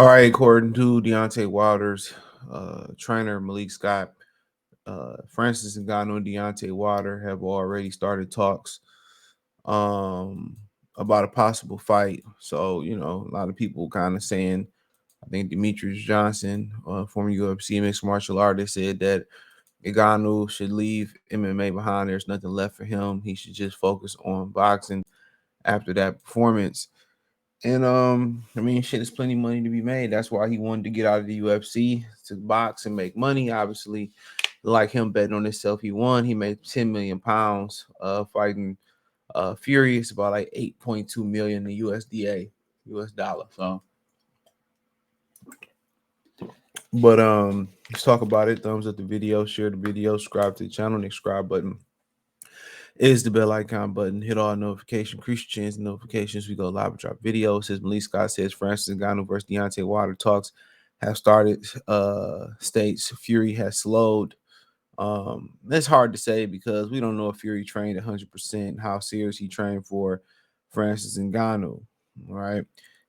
All right, according to Deontay Wilder's trainer Malik Scott, Francis Ngannou and Deontay Wilder have already started talks um, about a possible fight. So, a lot of people kind of saying, I think Demetrius Johnson, former UFC mixed martial artist, said that Ngannou should leave MMA behind. There's nothing left for him. He should just focus on boxing after that performance. And I mean, shit, there's plenty of money to be made. That's why he wanted to get out of the UFC to box and make money. Obviously, like him betting on himself, he won. He made 10 million pounds fighting Fury. It's about like 8.2 million in USDA, US dollar. So, but let's talk about it. Thumbs up the video, share the video, subscribe to the channel, and the subscribe button is the bell icon button. Hit all notifications, increase your chance of notifications. We go live and drop videos. Says Malik Scott says Francis Ngannou versus Deontay Wilder talks have started. States Fury has slowed. It's hard to say because we don't know if Fury trained 100%, how serious he trained for Francis Ngannou. All right.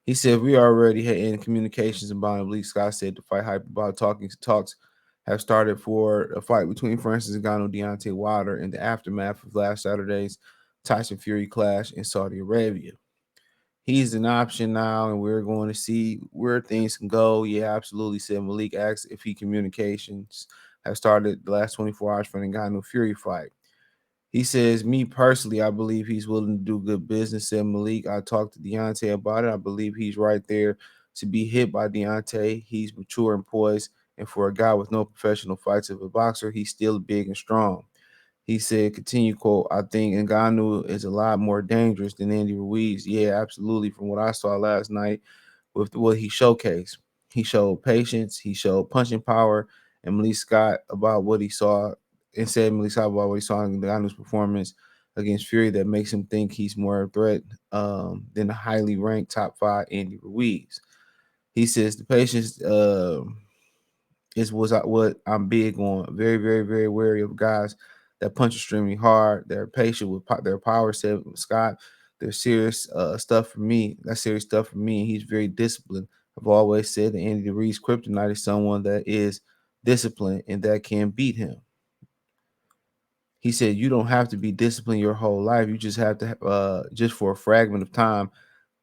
He said we already had in communications about Malik Scott said the fight hype about talks have started for a fight between Francis Ngannou and Deontay Wilder in the aftermath of last Saturday's Tyson Fury clash in Saudi Arabia. He's an option now, and we're going to see where things can go. Yeah, absolutely, said Malik. Asked if he communications have started the last 24 hours for the Ngannou Fury fight. He says, me personally, I believe he's willing to do good business, said Malik. I talked to Deontay about it. I believe he's right there to be hit by Deontay. He's mature and poised. And for a guy with no professional fights of a boxer, he's still big and strong. He said, continue quote, I think Ngannou is a lot more dangerous than Andy Ruiz. Yeah, absolutely. From what I saw last night with what he showcased, he showed patience, he showed punching power, and Malik Scott about what he saw and said Malik Scott about what he saw in Ngannou's performance against Fury that makes him think he's more a threat than the highly ranked top 5 Andy Ruiz. He says the patience is what I'm big on. Very, very, very wary of guys that punch extremely hard. They're patient with their power. Said Scott, they're serious stuff for me. That's serious stuff for me. He's very disciplined. I've always said that Andy Reid's kryptonite is someone that is disciplined and that can beat him. He said you don't have to be disciplined your whole life. You just have to just for a fragment of time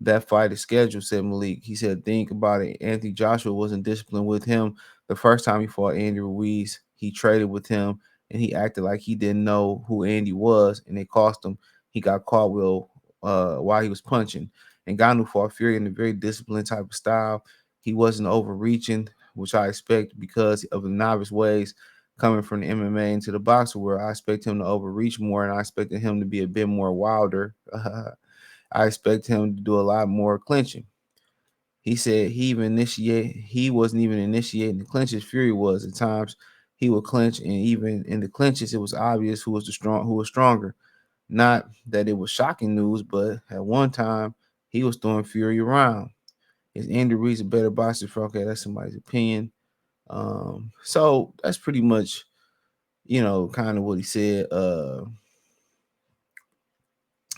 that fight is scheduled, said Malik. He said, think about it. Anthony Joshua wasn't disciplined with him the first time he fought Andy Ruiz. He traded with him and he acted like he didn't know who Andy was, and it cost him. He got caught while he was punching. And Ngannou fought Fury in a very disciplined type of style. He wasn't overreaching, which I expect because of the novice ways coming from the MMA into the boxer world. I expect him to overreach more, and I expected him to be a bit more wilder. I expect him to do a lot more clinching. He said he wasn't even initiating the clinches. Fury was at times he would clinch, and even in the clinches, it was obvious who was stronger. Not that it was shocking news, but at one time he was throwing Fury around. Is Andy Reid a better boxer? Okay, that's somebody's opinion. So that's pretty much kind of what he said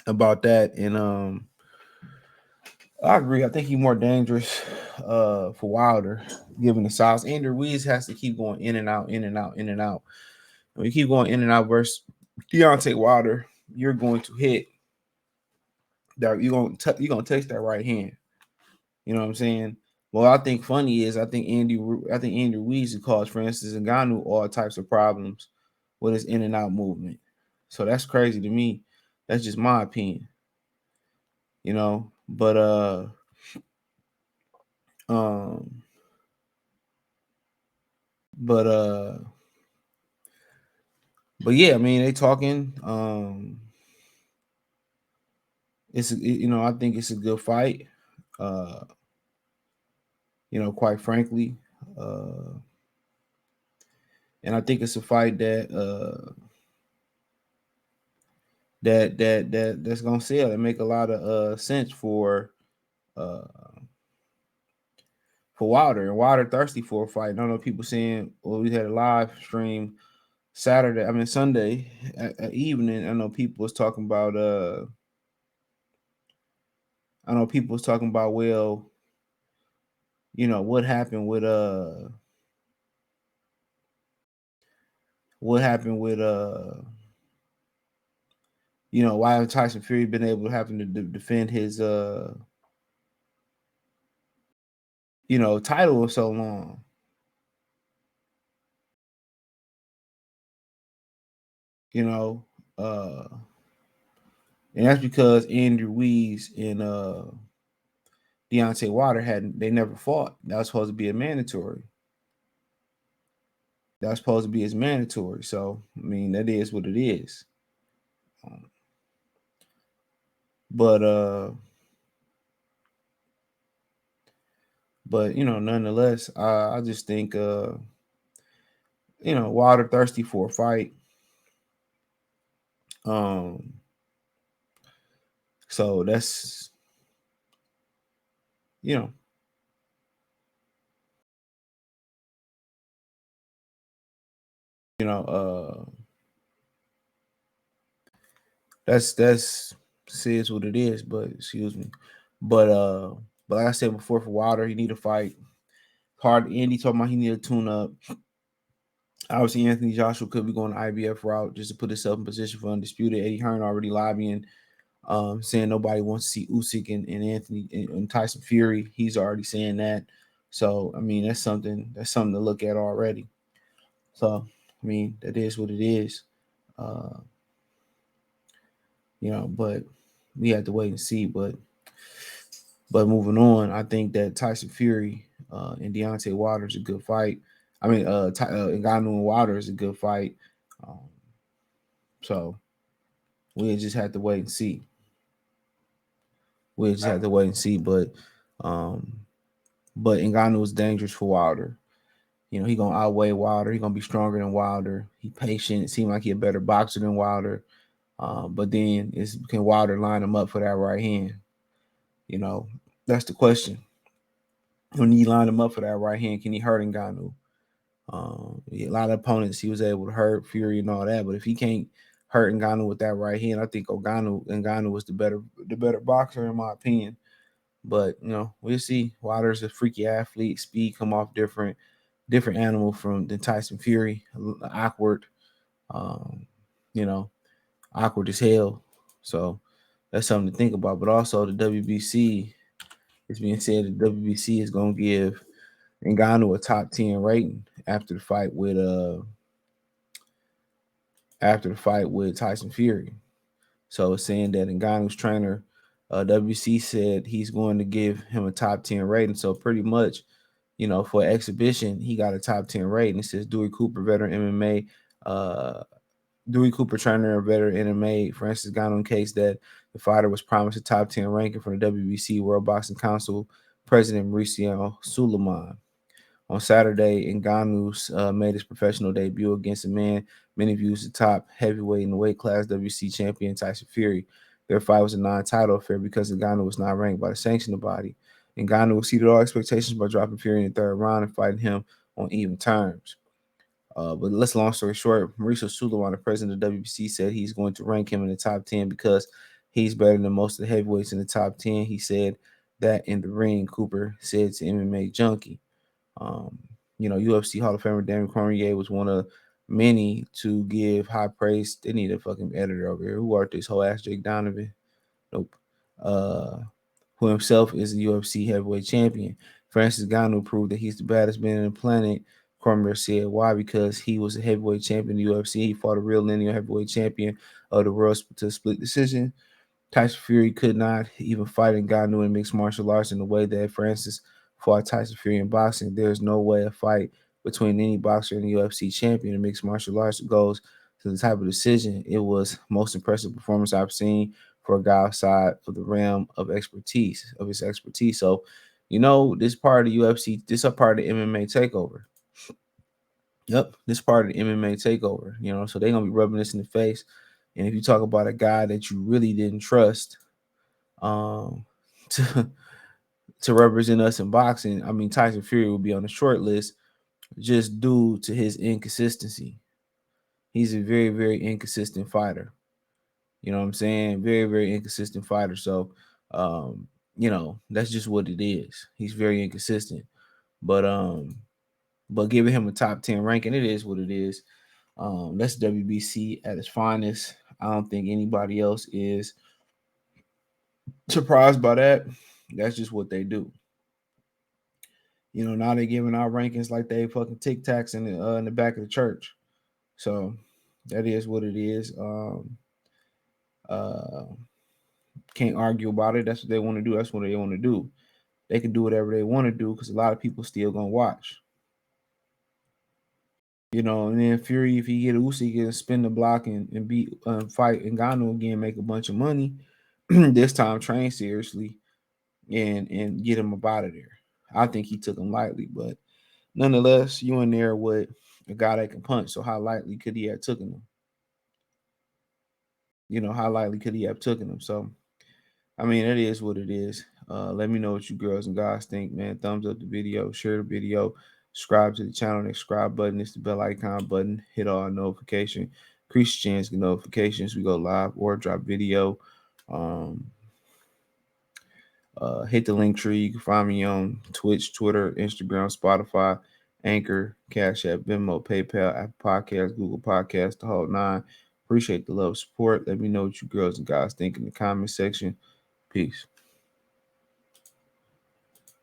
about that. And I agree. I think he's more dangerous for Wilder, given the size. Andy Ruiz has to keep going in and out, in and out, in and out. When you keep going in and out versus Deontay Wilder, you're going to hit that. You're gonna touch that right hand. You know what I'm saying? Well, I think funny is I think Andy Ruiz has caused Francis Ngannou all types of problems with his in and out movement. So that's crazy to me. That's just my opinion. But um but but yeah, I mean they talking. I think it's a good fight. Uh, quite frankly, uh, and I think it's a fight that's gonna sell and make a lot of sense uh for Wilder. And Wilder thirsty for a fight. I don't know people saying, well, we had a live stream Sunday evening. I know people was talking about well, you know, what happened with you know, why Tyson Fury been able to happen to defend his you know, title for so long. You know, uh and that's because Andrew Ruiz and Deontay Wilder had they never fought. That was supposed to be a mandatory. That was supposed to be his mandatory. So I mean, that is what it is. Um, but but you know, nonetheless, I just think you know, Wilder thirsty for a fight. Um, so that's you know, you know, that's says what it is. But excuse me, but but like I said before, for Wilder, he need a fight. Hard Andy talking about he need a tune up. Obviously, Anthony Joshua could be going the IBF route just to put himself in position for undisputed. Eddie Hearn already lobbying, saying nobody wants to see Usyk and Anthony and Tyson Fury. He's already saying that. So I mean, that's something to look at already. So I mean, that is what it is. Uh, you know, but we have to wait and see. But moving on, I think that Tyson Fury and Deontay Wilder is a good fight. I mean, Ngannou and Wilder is a good fight. Um, so we just have to wait and see. We just have to wait and see. Um, but Ngannou is dangerous for Wilder. You know, he gonna outweigh Wilder. He gonna be stronger than Wilder. He patient. It seems like he a better boxer than Wilder. But then can Wilder line him up for that right hand? You know, that's the question. When he line him up for that right hand, can he hurt Ngannou? A lot of opponents he was able to hurt Fury and all that, but if he can't hurt Ngannou with that right hand, I think Ngannou was the better boxer in my opinion. But you know, we'll see. Wilder's a freaky athlete. Speed come off different animal from than Tyson Fury. Awkward, um, you know, awkward as hell. So that's something to think about. But also the WBC, it's being said the WBC is gonna give Ngannou a top 10 rating after the fight with Tyson Fury. So it's saying that Ngannou's trainer, WC, said he's going to give him a top 10 rating. So pretty much, you know, for exhibition, he got a top 10 rating. It says Dewey Cooper, veteran MMA, Dewey Cooper, trainer and veteran MMA, Francis Ngannou, case that the fighter was promised a top 10 ranking from the WBC World Boxing Council President Mauricio Suleiman. On Saturday, Ngannou made his professional debut against a man many views the top heavyweight in the weight class, WC champion Tyson Fury. Their fight was a non-title affair because Ngannou was not ranked by the sanctioning body. Ngannou exceeded all expectations by dropping Fury in the third round and fighting him on even terms. But let's long story short, Mauricio Suleiman, the president of the WBC, said he's going to rank him in the top 10 because he's better than most of the heavyweights in the top 10. He said that in the ring, Cooper said to MMA Junkie. Um, you know, UFC Hall of Famer Daniel Cormier was one of many to give high praise. They need a fucking editor over here. Who art this whole ass Jake Donovan? Nope. Uh, who himself is a UFC heavyweight champion. Francis Ngannou proved that he's the baddest man on the planet. Cormier said, why? Because he was a heavyweight champion in the UFC. He fought a real lineal heavyweight champion of the world to a split decision. Tyson Fury could not even fight Ngannou in mixed martial arts in the way that Francis fought Tyson Fury in boxing. There's no way a fight between any boxer and a UFC champion in mixed martial arts goes to the type of decision. It was most impressive performance I've seen for a guy outside of the realm of his expertise. So, you know, this part of the UFC, this is part of the MMA takeover. Yep, this part of the MMA takeover. You know, so they're gonna be rubbing this in the face. And if you talk about a guy that you really didn't trust, um, to to represent us in boxing, I mean Tyson Fury will be on the short list just due to his inconsistency. He's a very very inconsistent fighter. You know what I'm saying? Very very inconsistent fighter. So, you know that's just what it is. He's very inconsistent. But giving him a top 10 ranking, it is what it is. That's WBC at its finest. I don't think anybody else is surprised by that. That's just what they do. Now they're giving out rankings like they fucking Tic Tacs in the back of the church. So that is what it is. Uh, can't argue about it. That's what they want to do. That's what they want to do. They can do whatever they want to do because a lot of people still gonna watch. And then Fury, if he get Usyk, he can spin the block and beat fight Ngannou again, make a bunch of money. This time, train seriously and get him up out of there. I think he took him lightly, but nonetheless, you in there with a guy that can punch. So how lightly could he have taken him? How lightly could he have taken him? So I mean, it is what it is. Let me know what you girls and guys think, man. Thumbs up the video, share the video, subscribe to the channel. The subscribe button is the bell icon button. Hit all notification. Increase your chance to get notifications. We go live or drop video. Um, hit the link tree. You can find me on Twitch, Twitter, Instagram, Spotify, Anchor, Cash App, Venmo, PayPal, Apple Podcasts, Google Podcasts, the whole nine. Appreciate the love, support. Let me know what you girls and guys think in the comment section. Peace.